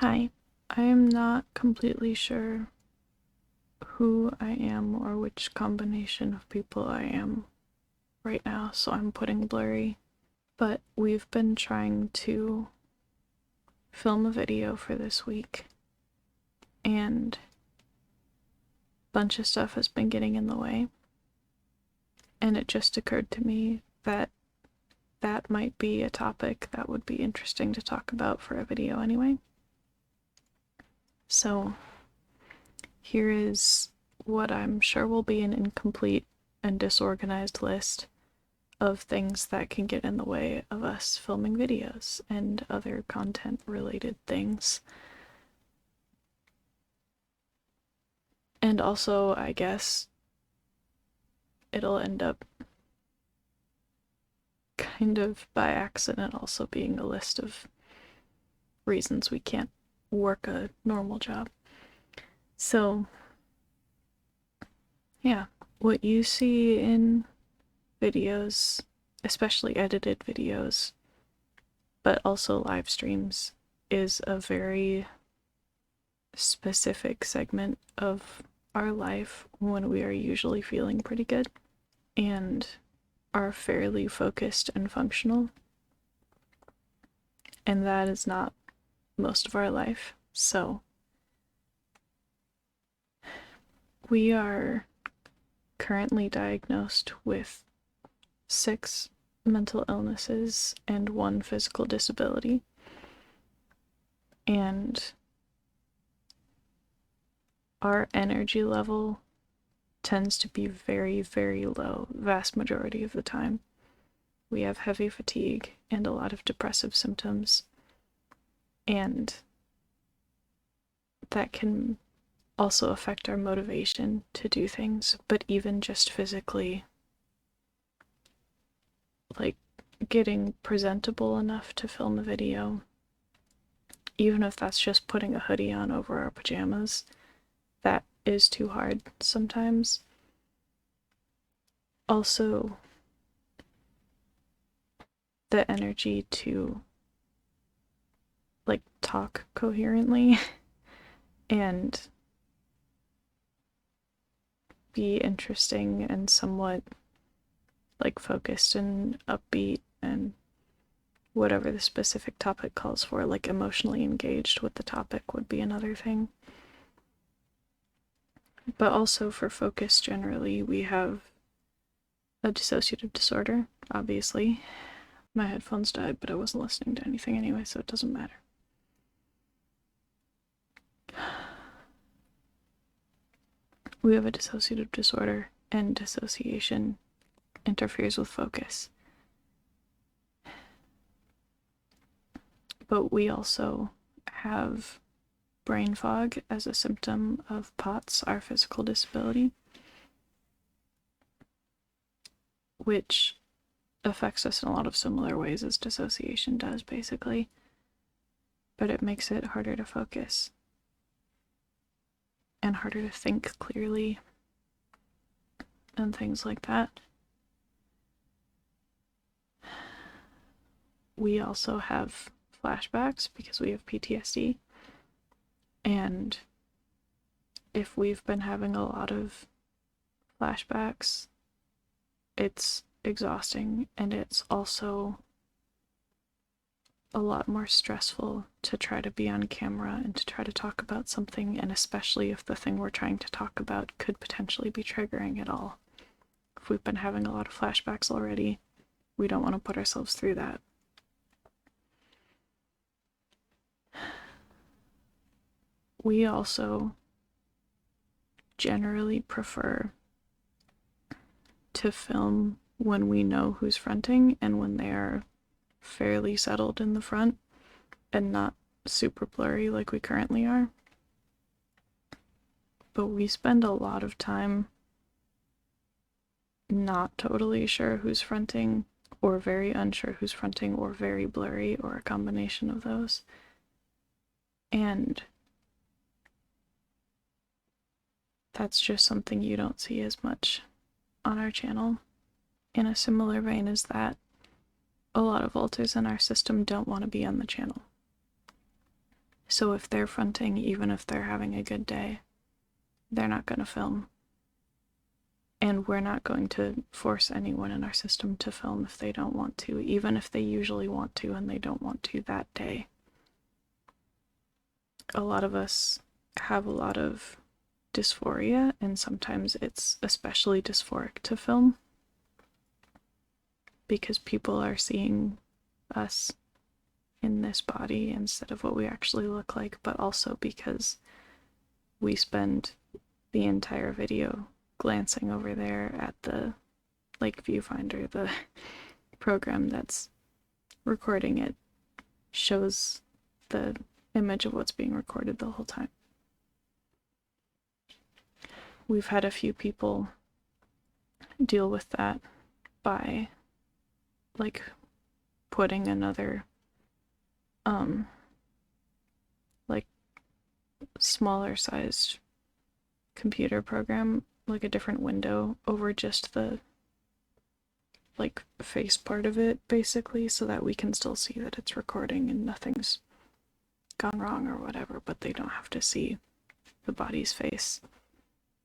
Hi, I am not completely sure who I am or which combination of people I am right now, so I'm putting blurry. But we've been trying to film a video for this week, and a bunch of stuff has been getting in the way. And it just occurred to me that that might be a topic that would be interesting to talk about for a video anyway. So here is what I'm sure will be an incomplete and disorganized list of things that can get in the way of us filming videos and other content related things. And also, I guess it'll end up kind of by accident also being a list of reasons we can't work a normal job. So, yeah, what you see in videos, especially edited videos, but also live streams, is a very specific segment of our life when we are usually feeling pretty good and are fairly focused and functional. And that is not most of our life. So we are currently diagnosed with 6 mental illnesses and 1 physical disability. And our energy level tends to be very, very low, vast majority of the time. We have heavy fatigue and a lot of depressive symptoms, and that can also affect our motivation to do things, but even just physically, like getting presentable enough to film a video, even if that's just putting a hoodie on over our pajamas, that is too hard sometimes. Also, the energy to like talk coherently and be interesting and somewhat like focused and upbeat and whatever the specific topic calls for, like emotionally engaged with the topic would be another thing. But also for focus generally, we have a dissociative disorder, obviously. My headphones died, but I wasn't listening to anything anyway, so it doesn't matter. We have a dissociative disorder, and dissociation interferes with focus. But we also have brain fog as a symptom of POTS, our physical disability, which affects us in a lot of similar ways as dissociation does, basically. But it makes it harder to focus and harder to think clearly and things like that. We also have flashbacks because we have PTSD, and if we've been having a lot of flashbacks, it's exhausting, and it's also a lot more stressful to try to be on camera and to try to talk about something, and especially if the thing we're trying to talk about could potentially be triggering at all. If we've been having a lot of flashbacks already, we don't want to put ourselves through that. We also generally prefer to film when we know who's fronting and when they're fairly settled in the front and not super blurry like we currently are. But we spend a lot of time not totally sure who's fronting, or very unsure who's fronting, or very blurry, or a combination of those. And that's just something you don't see as much on our channel. In a similar vein as that, a lot of alters in our system don't want to be on the channel. So if they're fronting, even if they're having a good day, they're not going to film. And we're not going to force anyone in our system to film if they don't want to, even if they usually want to and they don't want to that day. A lot of us have a lot of dysphoria, and sometimes it's especially dysphoric to film because people are seeing us in this body instead of what we actually look like, but also because we spend the entire video glancing over there at the viewfinder, the program that's recording it shows the image of what's being recorded the whole time. We've had a few people deal with that by putting another smaller sized computer program, like a different window, over just the face part of it, basically, so that we can still see that it's recording and nothing's gone wrong or whatever, but they don't have to see the body's face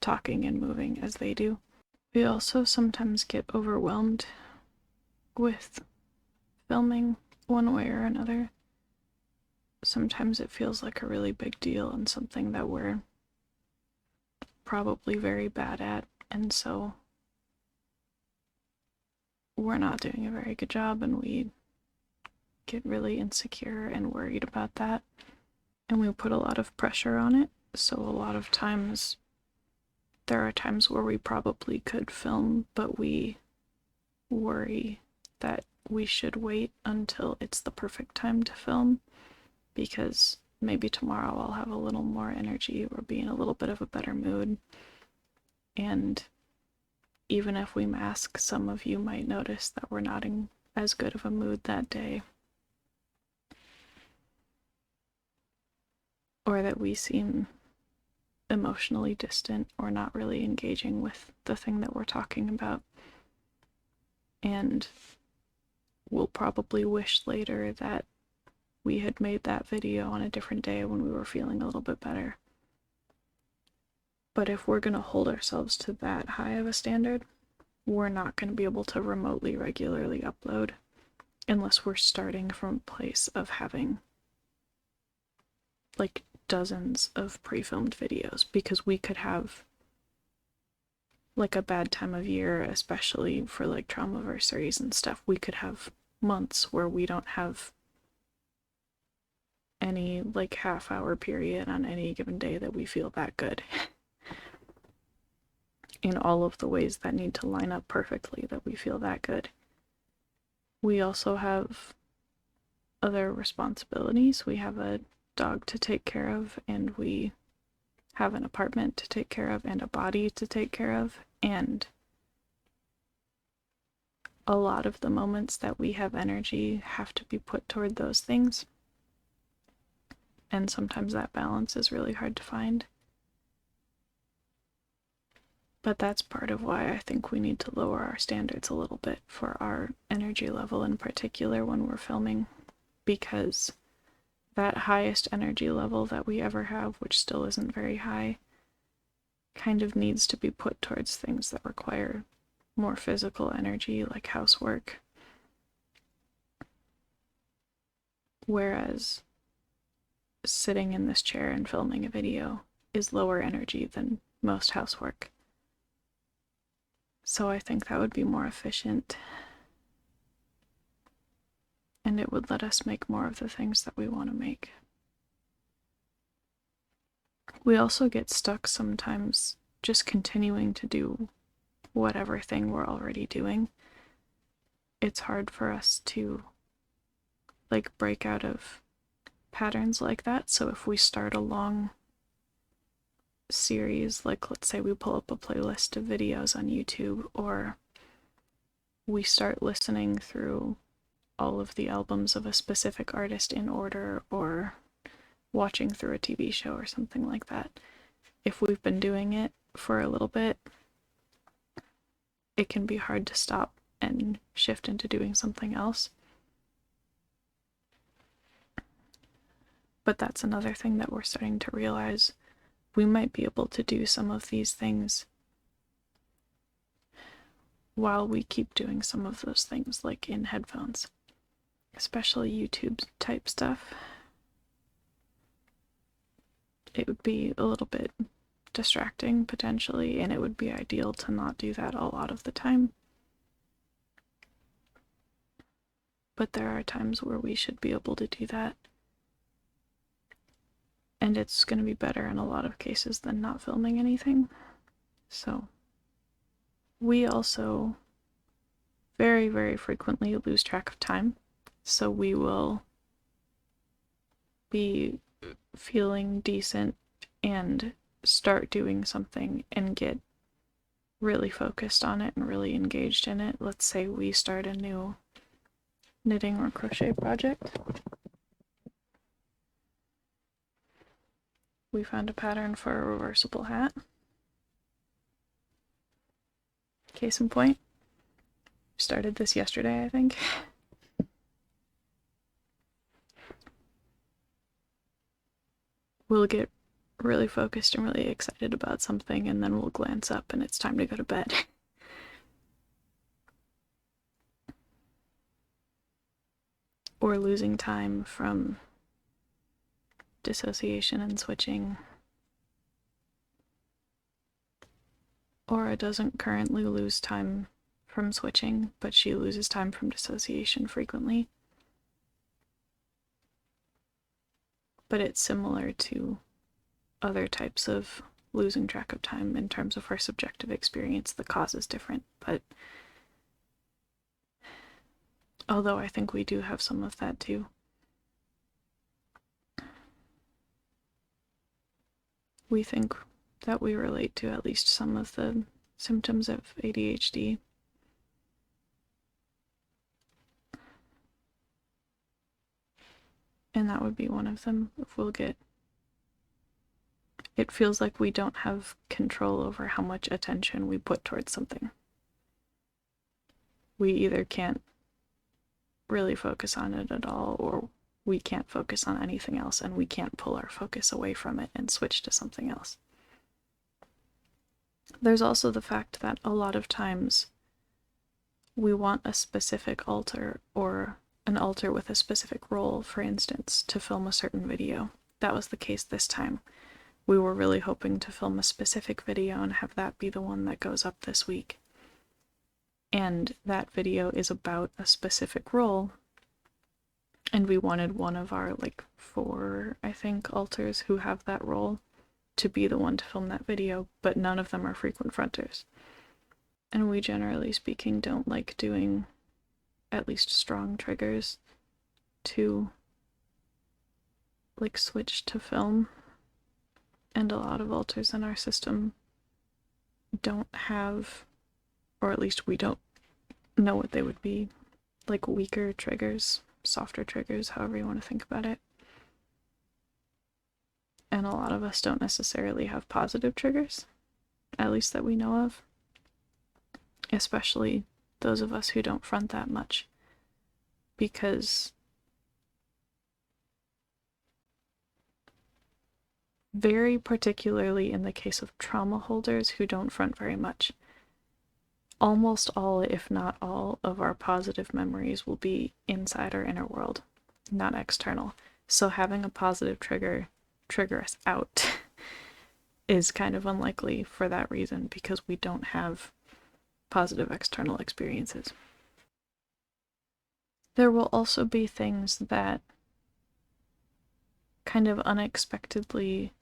talking and moving as they do. We also sometimes get overwhelmed with filming one way or another. Sometimes it feels like a really big deal and something that we're probably very bad at, and so we're not doing a very good job, and we get really insecure and worried about that, and we put a lot of pressure on it. So a lot of times there are times where we probably could film, but we worry that we should wait until it's the perfect time to film, because maybe tomorrow I'll have a little more energy or be in a little bit of a better mood. And even if we mask, some of you might notice that we're not in as good of a mood that day, or that we seem emotionally distant or not really engaging with the thing that we're talking about. And we'll probably wish later that we had made that video on a different day when we were feeling a little bit better. But if we're going to hold ourselves to that high of a standard, we're not going to be able to remotely regularly upload unless we're starting from a place of having dozens of pre-filmed videos, because we could have a bad time of year, especially for traumaversaries and stuff. We could have months where we don't have any half-hour period on any given day that we feel that good in all of the ways that need to line up perfectly that we feel that good. We also have other responsibilities. We have a dog to take care of, and we have an apartment to take care of, and a body to take care of, and a lot of the moments that we have energy have to be put toward those things. And sometimes that balance is really hard to find. But that's part of why I think we need to lower our standards a little bit for our energy level in particular when we're filming, because that highest energy level that we ever have, which still isn't very high, kind of needs to be put towards things that require more physical energy, like housework. Whereas sitting in this chair and filming a video is lower energy than most housework. So I think that would be more efficient, and it would let us make more of the things that we want to make. We also get stuck sometimes just continuing to do whatever thing we're already doing. It's hard for us to break out of patterns like that. So if we start a long series, let's say we pull up a playlist of videos on YouTube, or we start listening through all of the albums of a specific artist in order, or watching through a TV show or something like that. If we've been doing it for a little bit, it can be hard to stop and shift into doing something else. But that's another thing that we're starting to realize. We might be able to do some of these things while we keep doing some of those things, like in headphones, especially YouTube type stuff. It would be a little bit distracting potentially, and it would be ideal to not do that a lot of the time. But there are times where we should be able to do that. And it's going to be better in a lot of cases than not filming anything. So, we also very, very frequently lose track of time. So we will be feeling decent and start doing something and get really focused on it and really engaged in it. Let's say we start a new knitting or crochet project. We found a pattern for a reversible hat. Case in point, started this yesterday, I think. We'll get really focused and really excited about something, and then we'll glance up and it's time to go to bed. Or losing time from dissociation and switching. Aura doesn't currently lose time from switching, but she loses time from dissociation frequently. But it's similar to other types of losing track of time in terms of her subjective experience. The cause is different, but although I think we do have some of that too. We think that we relate to at least some of the symptoms of ADHD. And that would be one of them. If we'll get... It feels like we don't have control over how much attention we put towards something. We either can't really focus on it at all, or we can't focus on anything else, and we can't pull our focus away from it and switch to something else. There's also the fact that a lot of times we want a specific alter, or an alter with a specific role, for instance, to film a certain video. That was the case this time. We were really hoping to film a specific video and have that be the one that goes up this week. And that video is about a specific role, and we wanted one of our, 4, I think, alters who have that role to be the one to film that video, but none of them are frequent fronters. And we, generally speaking, don't like doing at least strong triggers to, switch to film. And a lot of alters in our system don't have, or at least we don't know what they would be, weaker triggers, softer triggers, however you want to think about it. And a lot of us don't necessarily have positive triggers, at least that we know of. Especially those of us who don't front that much. Because very particularly in the case of trauma holders who don't front very much, almost all, if not all, of our positive memories will be inside our inner world, not external. So having a positive trigger us out is kind of unlikely for that reason, because we don't have positive external experiences. There will also be things that kind of unexpectedly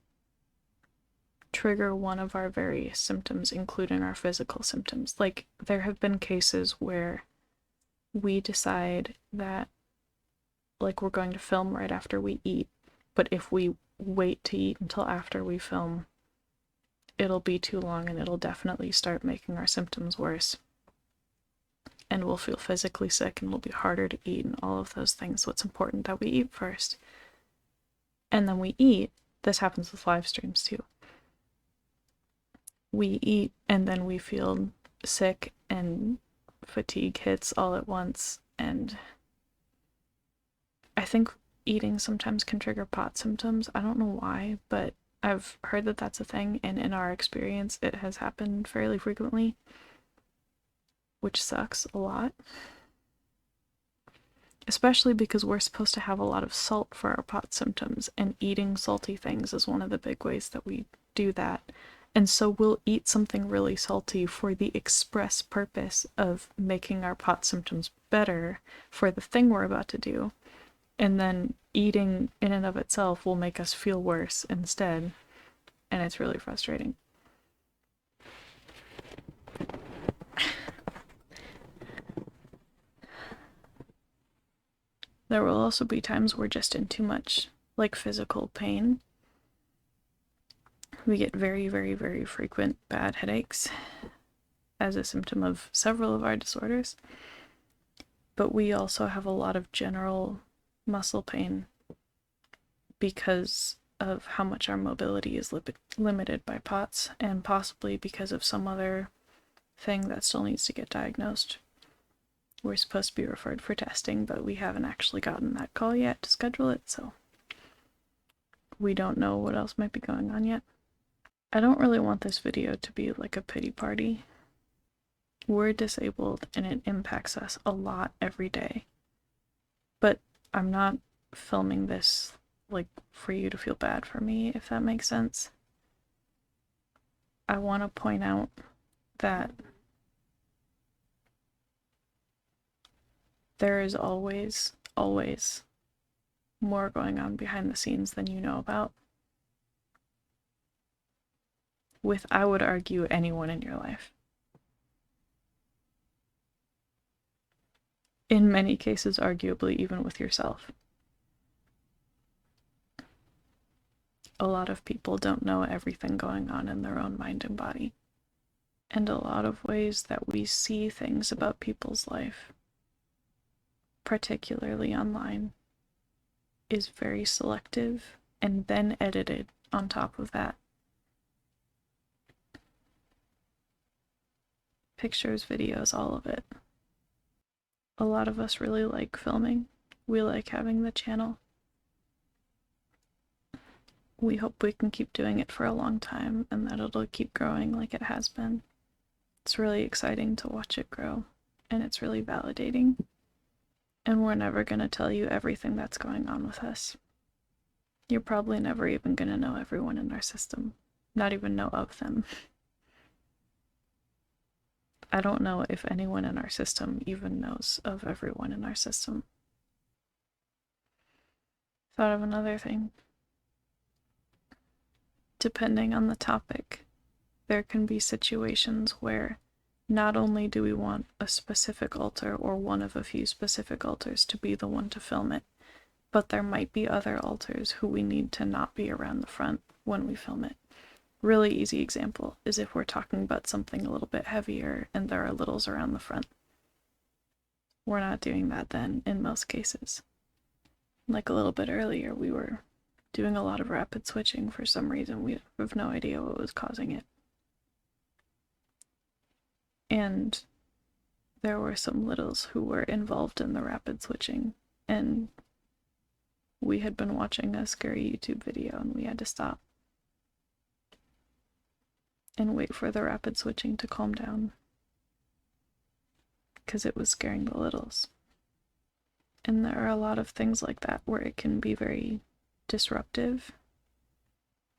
trigger one of our various symptoms, including our physical symptoms. There have been cases where we decide that, we're going to film right after we eat, but if we wait to eat until after we film, it'll be too long and it'll definitely start making our symptoms worse. And we'll feel physically sick and it'll be harder to eat and all of those things. So it's important that we eat first. And then we eat. This happens with live streams too. We eat and then we feel sick and fatigue hits all at once. And I think eating sometimes can trigger pot symptoms. I don't know why, but I've heard that that's a thing, and in our experience, it has happened fairly frequently, which sucks a lot. Especially because we're supposed to have a lot of salt for our pot symptoms, and eating salty things is one of the big ways that we do that. And so we'll eat something really salty for the express purpose of making our pot symptoms better for the thing we're about to do. And then eating in and of itself will make us feel worse instead. And it's really frustrating. There will also be times we're just in too much, like, physical pain. We get very, very, very frequent bad headaches as a symptom of several of our disorders. But we also have a lot of general muscle pain because of how much our mobility is limited by POTS, and possibly because of some other thing that still needs to get diagnosed. We're supposed to be referred for testing, but we haven't actually gotten that call yet to schedule it, so we don't know what else might be going on yet. I don't really want this video to be like a pity party. We're disabled and it impacts us a lot every day. But I'm not filming this like for you to feel bad for me, if that makes sense. I want to point out that there is always, always more going on behind the scenes than you know about. With, I would argue, anyone in your life. In many cases, arguably, even with yourself. A lot of people don't know everything going on in their own mind and body. And a lot of ways that we see things about people's life, particularly online, is very selective and then edited on top of that. Pictures, videos, all of it. A lot of us really like filming. We like having the channel. We hope we can keep doing it for a long time and that it'll keep growing like it has been. It's really exciting to watch it grow, and it's really validating. And we're never going to tell you everything that's going on with us. You're probably never even going to know everyone in our system, not even know of them. I don't know if anyone in our system even knows of everyone in our system. Thought of another thing. Depending on the topic, there can be situations where not only do we want a specific altar or one of a few specific altars to be the one to film it, but there might be other altars who we need to not be around the front when we film it. Really easy example is if we're talking about something a little bit heavier and there are littles around the front. We're not doing that then in most cases. Like a little bit earlier, we were doing a lot of rapid switching for some reason. We have no idea what was causing it. And there were some littles who were involved in the rapid switching, and we had been watching a scary YouTube video and we had to stop and wait for the rapid switching to calm down because it was scaring the littles. And there are a lot of things like that where it can be very disruptive,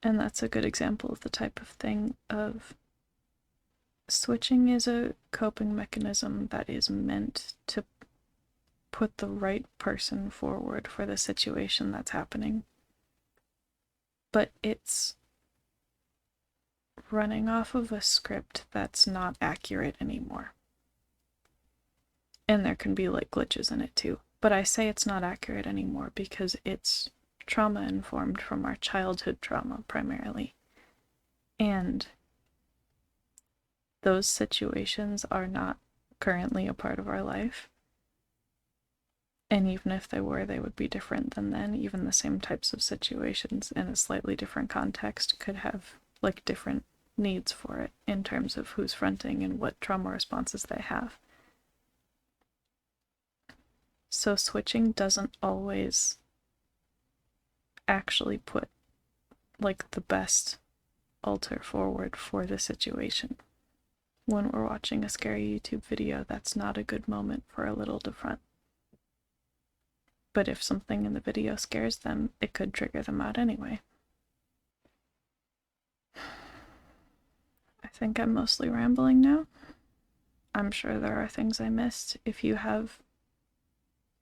and that's a good example of the type of thing of switching is a coping mechanism that is meant to put the right person forward for the situation that's happening, but it's running off of a script that's not accurate anymore. And there can be like glitches in it too, but I say it's not accurate anymore because it's trauma informed from our childhood trauma primarily, and those situations are not currently a part of our life. And even if they were, they would be different than then. Even the same types of situations in a slightly different context could have like different needs for it in terms of who's fronting and what trauma responses they have. So switching doesn't always actually put like the best alter forward for the situation. When we're watching a scary YouTube video, that's not a good moment for a little different. But if something in the video scares them, it could trigger them out anyway. I think I'm mostly rambling now. I'm sure there are things I missed. If you have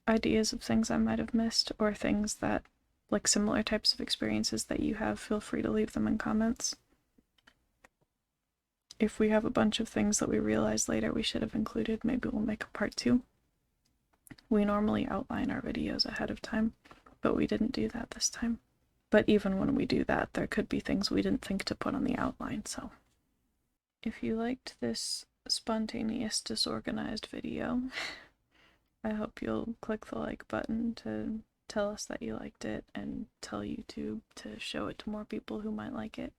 ideas of things I might have missed, or things that, like similar types of experiences that you have, feel free to leave them in comments. If we have a bunch of things that we realize later we should have included, maybe we'll make a part 2. We normally outline our videos ahead of time, but we didn't do that this time. But even when we do that, there could be things we didn't think to put on the outline, so. If you liked this spontaneous, disorganized video, I hope you'll click the like button to tell us that you liked it and tell YouTube to show it to more people who might like it.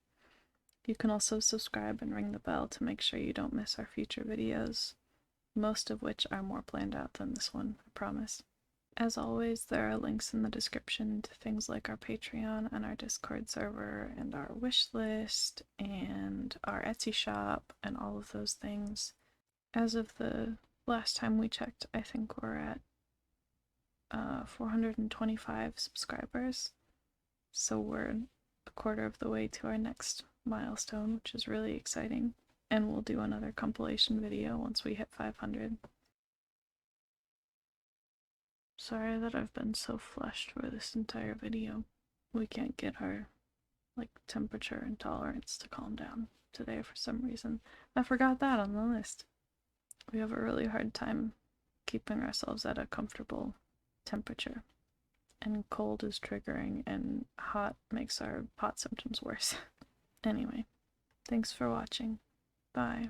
You can also subscribe and ring the bell to make sure you don't miss our future videos, most of which are more planned out than this one, I promise. As always, there are links in the description to things like our Patreon and our Discord server and our wish list and our Etsy shop and all of those things. As of the last time we checked, I think we're at 425 subscribers, so we're a quarter of the way to our next milestone, which is really exciting, and we'll do another compilation video once we hit 500. Sorry that I've been so flushed for this entire video. We can't get our temperature and tolerance to calm down today for some reason. I forgot that on the list. We have a really hard time keeping ourselves at a comfortable temperature, and cold is triggering and hot makes our hot symptoms worse. Anyway, thanks for watching. Bye.